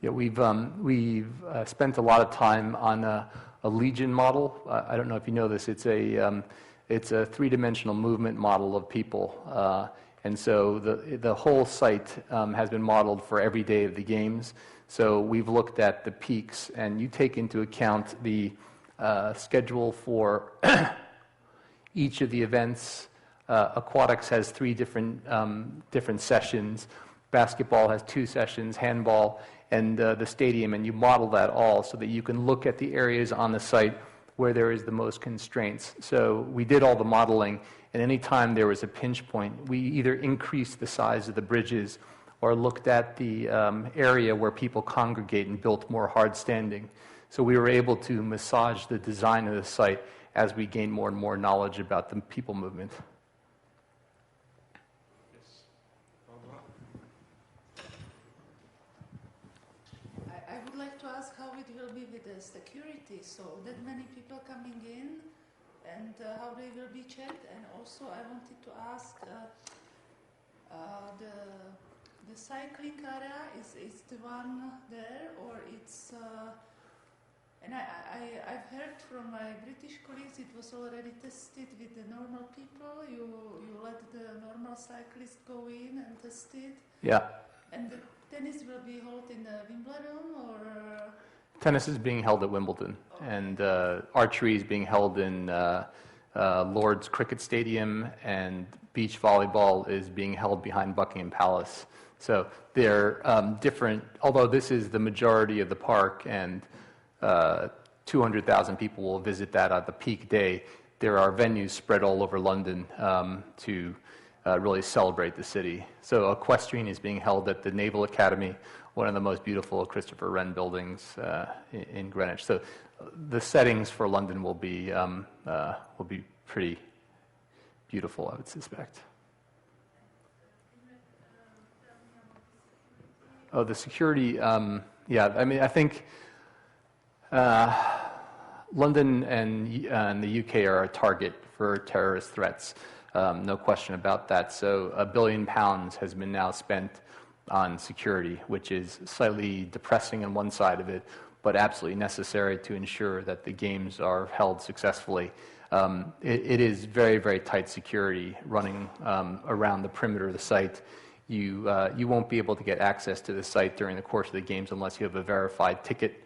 Yeah, we've spent a lot of time on a Legion model. I don't know if you know this. It's it's a three-dimensional movement model of people. And so the whole site has been modeled for every day of the games. So we've looked at the peaks, and you take into account the schedule for each of the events. Aquatics has 3 different sessions. Basketball has 2 sessions, handball, and the stadium, and you model that all so that you can look at the areas on the site where there is the most constraints. So we did all the modeling, and any time there was a pinch point, we either increased the size of the bridges or looked at the area where people congregate and built more hard standing. So we were able to massage the design of the site as we gained more and more knowledge about the people movement. I would like to ask how it will be with the security, so that many people coming in, and how they will be checked. And also I wanted to ask, the cycling area, is the one there, or it's... and I've heard from my British colleagues it was already tested with the normal people. You let the normal cyclists go in and test it. Yeah. And the tennis will be held in Wimbledon, or? Tennis is being held at Wimbledon, and archery is being held in Lord's Cricket Stadium, and beach volleyball is being held behind Buckingham Palace. So they're different, although this is the majority of the park, and 200,000 people will visit that at the peak day. There are venues spread all over London to really celebrate the city. So equestrian is being held at the Naval Academy, one of the most beautiful Christopher Wren buildings in Greenwich. So the settings for London will be pretty beautiful, I would suspect. Oh, the security, yeah, I mean, I think London and the UK are a target for terrorist threats, no question about that. So £1 billion has been now spent on security, which is slightly depressing on one side of it, but absolutely necessary to ensure that the games are held successfully. It is very, very tight security running around the perimeter of the site. You won't be able to get access to the site during the course of the games unless you have a verified ticket.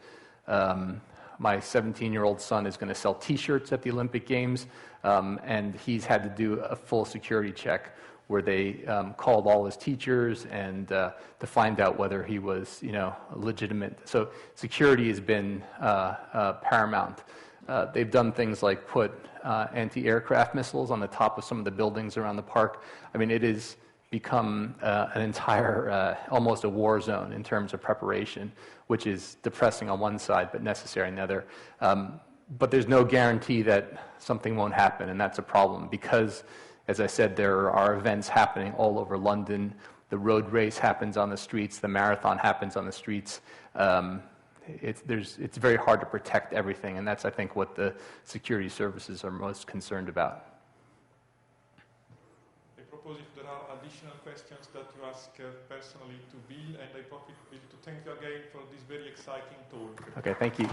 My 17-year-old son is going to sell T-shirts at the Olympic Games, and he's had to do a full security check where they called all his teachers and to find out whether he was, legitimate. So security has been paramount. They've done things like put anti-aircraft missiles on the top of some of the buildings around the park. I mean, it has become an entire, almost a war zone in terms of preparation, which is depressing on one side but necessary on the other. But there's no guarantee that something won't happen, and that's a problem because, as I said, there are events happening all over London. The road race happens on the streets. The marathon happens on the streets. It's very hard to protect everything, and that's, I think, what the security services are most concerned about. I propose if there are additional questions that you ask personally to Bill, and I profit, Bill, to thank you again for this very exciting talk. Okay, thank you.